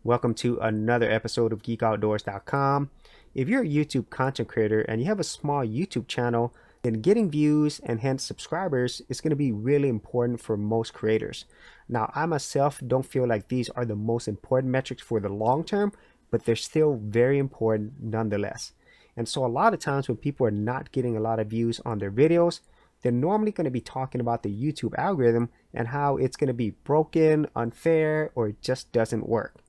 Welcome to another episode of geekoutdoors.com. If you're a YouTube content creator and you have a small YouTube channel, then getting views and hence subscribers is going to be really important for most creators. Now, I myself don't feel like these are the most important metrics for the long term, but they're still very important nonetheless. And so a lot of times when people are not getting a lot of views on their videos, they're normally going to be talking about the YouTube algorithm and how it's going to be broken, unfair, or it just doesn't work.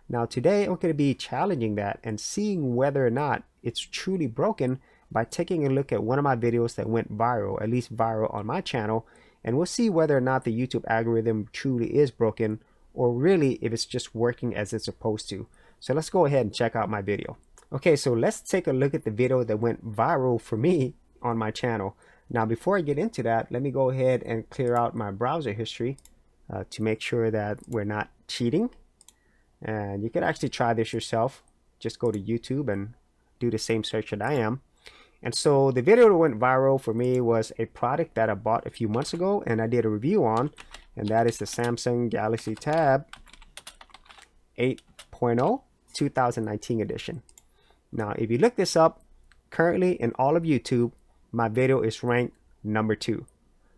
Now today I'm going to be challenging that and seeing whether or not it's truly broken by taking a look at one of my videos that went viral, at least viral on my channel, and we'll see whether or not the YouTube algorithm truly is broken or really if it's just working as it's supposed to. So let's go ahead and check out my video. Okay, so let's take a look at the video that went viral for me on my channel. Now before I get into that, let me go ahead and clear out my browser history to make sure that we're not cheating. And you can actually try this yourself. Just go to YouTube and do the same search that I am. And so the video that went viral for me was a product that I bought a few months ago and I did a review on, and that is the Samsung Galaxy Tab 8.0 2019 edition. Now if you look this up, currently in all of YouTube, my video is ranked number 2.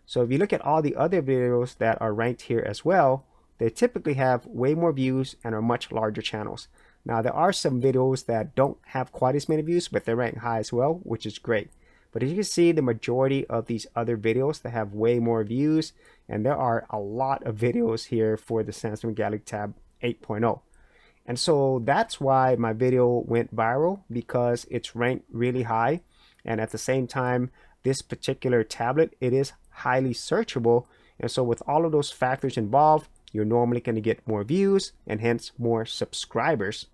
So if you look at all the other videos that are ranked here as well, they typically have way more views and are much larger channels. Now there are some videos that don't have quite as many views, but they rank high as well, which is great. But as you can see, the majority of these other videos that have way more views, and there are a lot of videos here for the Samsung Galaxy Tab 8.0. And so that's why my video went viral, because it's ranked really high. And at the same time, this particular tablet, it is highly searchable. And so with all of those factors involved, you're normally going to get more views and hence more subscribers.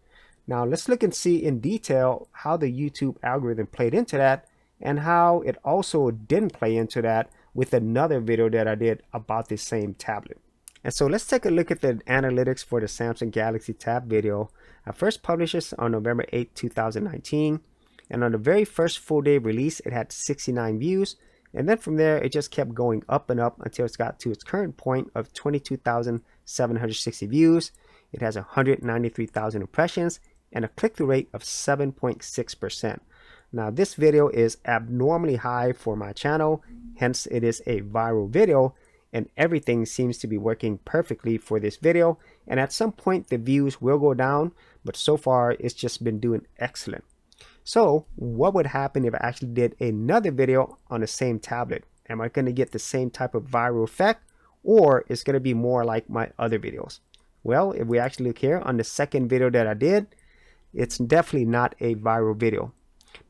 Now let's look and see in detail how the YouTube algorithm played into that and how it also didn't play into that with another video that I did about the same tablet. And so let's take a look at the analytics for the Samsung Galaxy Tab video. I first published this on November 8, 2019. And on the very first full day of release, it had 69 views. And then from there, it just kept going up and up until it's got to its current point of 22,760 views. It has 193,000 impressions and a click-through rate of 7.6%. Now, this video is abnormally high for my channel. Hence, it is a viral video and everything seems to be working perfectly for this video. And at some point, the views will go down, but so far, it's just been doing excellent. So what would happen if I actually did another video on the same tablet? Am I going to get the same type of viral effect, or is it going to be more like my other videos? Well, if we actually look here on the second video that I did, it's definitely not a viral video.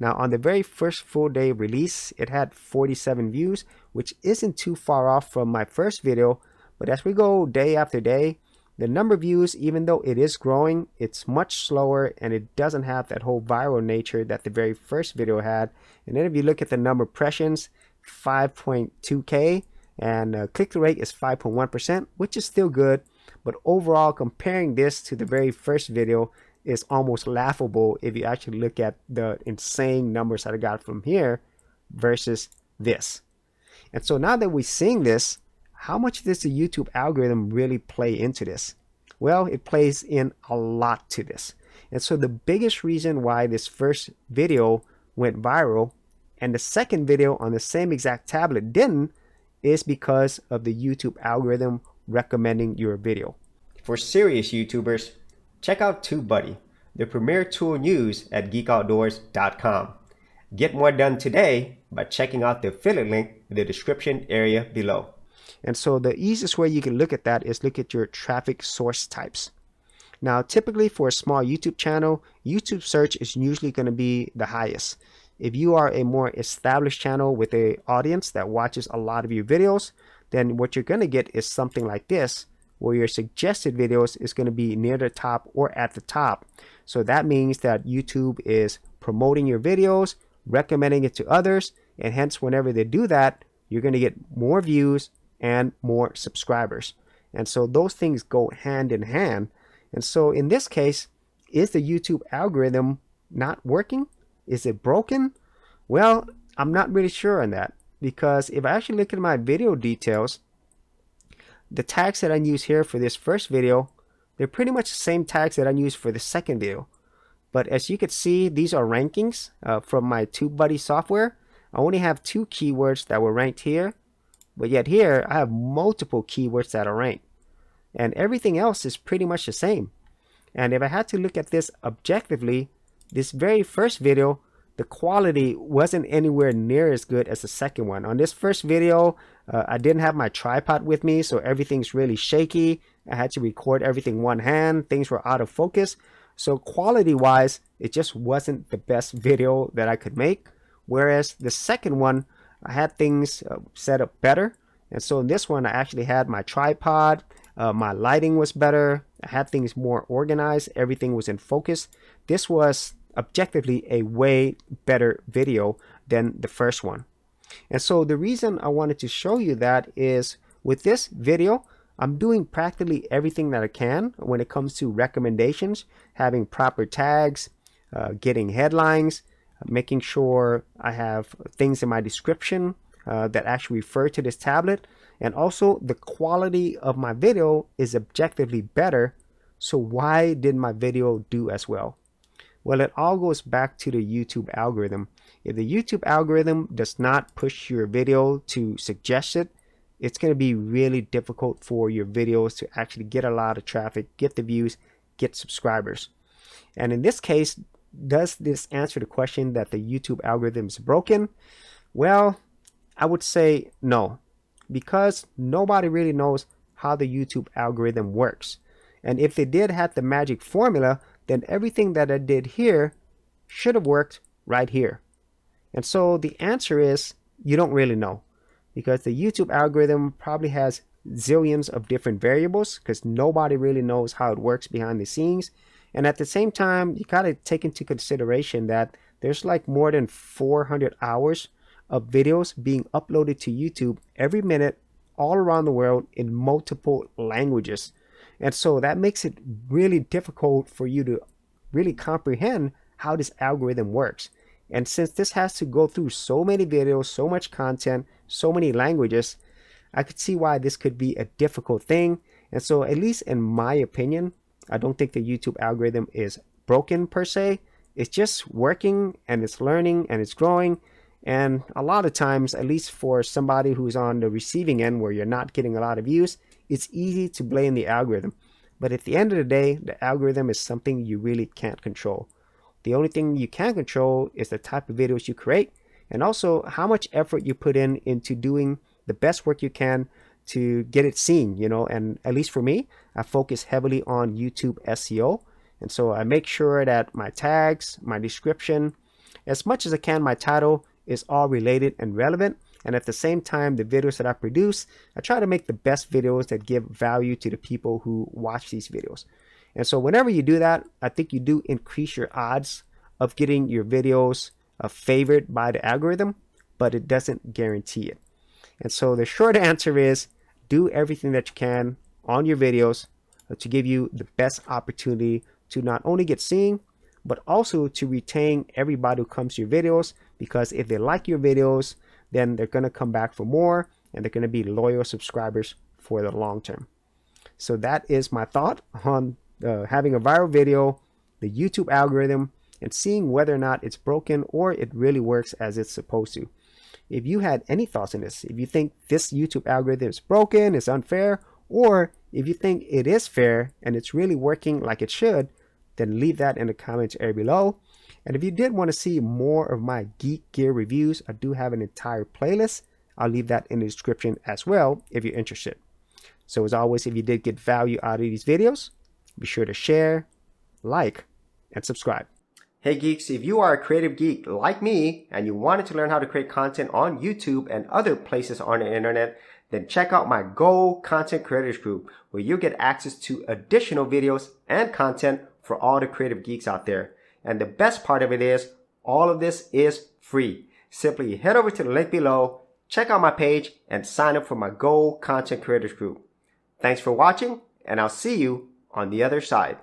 Now on the very first full day release, it had 47 views, which isn't too far off from my first video. But as we go day after day, the number of views, even though it is growing, it's much slower and it doesn't have that whole viral nature that the very first video had. And then if you look at the number of impressions, 5.2K, and click-through rate is 5.1%, which is still good. But overall, comparing this to the very first video is almost laughable if you actually look at the insane numbers that I got from here versus this. And so now that we're seeing this, how much does the YouTube algorithm really play into this? Well, it plays in a lot to this. And so the biggest reason why this first video went viral and the second video on the same exact tablet didn't is because of the YouTube algorithm recommending your video. For serious YouTubers, check out TubeBuddy, the premier tool used at geekoutdoors.com. Get more done today by checking out the affiliate link in the description area below. And so the easiest way you can look at that is look at your traffic source types. Now, typically for a small YouTube channel, YouTube search is usually going to be the highest. If you are a more established channel with an audience that watches a lot of your videos, then what you're going to get is something like this, where your suggested videos is going to be near the top or at the top. So that means that YouTube is promoting your videos, recommending it to others, and hence whenever they do that, you're going to get more views and more subscribers. And so those things go hand in hand. And so in this case, is the YouTube algorithm not working? Is it broken? Well, I'm not really sure on that, because if I actually look at my video details, the tags that I use here for this first video, they're pretty much the same tags that I used for the second video. But as you can see, these are rankings from my TubeBuddy software. I only have 2 keywords that were ranked here, but yet here I have multiple keywords that are ranked. And everything else is pretty much the same. And if I had to look at this objectively, this very first video, the quality wasn't anywhere near as good as the second one. On this first video, I didn't have my tripod with me, so everything's really shaky. I had to record everything one hand. Things were out of focus. So quality wise, it just wasn't the best video that I could make. Whereas the second one, I had things set up better. And so in this one, I actually had my tripod. My lighting was better. I had things more organized. Everything was in focus. This was objectively a way better video than the first one. And so the reason I wanted to show you that is with this video, I'm doing practically everything that I can when it comes to recommendations, having proper tags, getting headlines, making sure I have things in my description that actually refer to this tablet. And also the quality of my video is objectively better. So why did my video do as well? Well, it all goes back to the YouTube algorithm. If the YouTube algorithm does not push your video to suggested, it's going to be really difficult for your videos to actually get a lot of traffic, get the views, get subscribers. And in this case, does this answer the question that the YouTube algorithm is broken? Well, I would say no, because nobody really knows how the YouTube algorithm works. And if they did have the magic formula, then everything that I did here should have worked right here. And so the answer is you don't really know, because the YouTube algorithm probably has zillions of different variables because nobody really knows how it works behind the scenes. And at the same time, you got to take into consideration that there's like more than 400 hours of videos being uploaded to YouTube every minute all around the world in multiple languages. And so that makes it really difficult for you to really comprehend how this algorithm works. And since this has to go through so many videos, so much content, so many languages, I could see why this could be a difficult thing. And so at least in my opinion, I don't think the YouTube algorithm is broken per se. It's just working and it's learning and it's growing. And a lot of times, at least for somebody who's on the receiving end where you're not getting a lot of views, it's easy to blame the algorithm. But at the end of the day, the algorithm is something you really can't control. The only thing you can control is the type of videos you create and also how much effort you put into doing the best work you can to get it seen, you know. And at least for me, I focus heavily on YouTube SEO. And so I make sure that my tags, my description, as much as I can, my title is all related and relevant. And at the same time, the videos that I produce, I try to make the best videos that give value to the people who watch these videos. And so whenever you do that, I think you do increase your odds of getting your videos favored by the algorithm, but it doesn't guarantee it. And so the short answer is do everything that you can on your videos to give you the best opportunity to not only get seen, but also to retain everybody who comes to your videos, because if they like your videos, then they're going to come back for more and they're going to be loyal subscribers for the long term. So that is my thought on having a viral video, the YouTube algorithm, and seeing whether or not it's broken or it really works as it's supposed to. If you had any thoughts on this, if you think this YouTube algorithm is broken, it's unfair, or if you think it is fair and it's really working like it should, then leave that in the comments area below. And if you did want to see more of my geek gear reviews, I do have an entire playlist. I'll leave that in the description as well if you're interested. So as always, if you did get value out of these videos, be sure to share, like, and subscribe. Hey geeks, if you are a creative geek like me and you wanted to learn how to create content on YouTube and other places on the internet, then check out my Go Content Creators group, where you get access to additional videos and content for all the creative geeks out there. And the best part of it is, all of this is free. Simply head over to the link below, check out my page, and sign up for my Go Content Creators group. Thanks for watching, and I'll see you on the other side.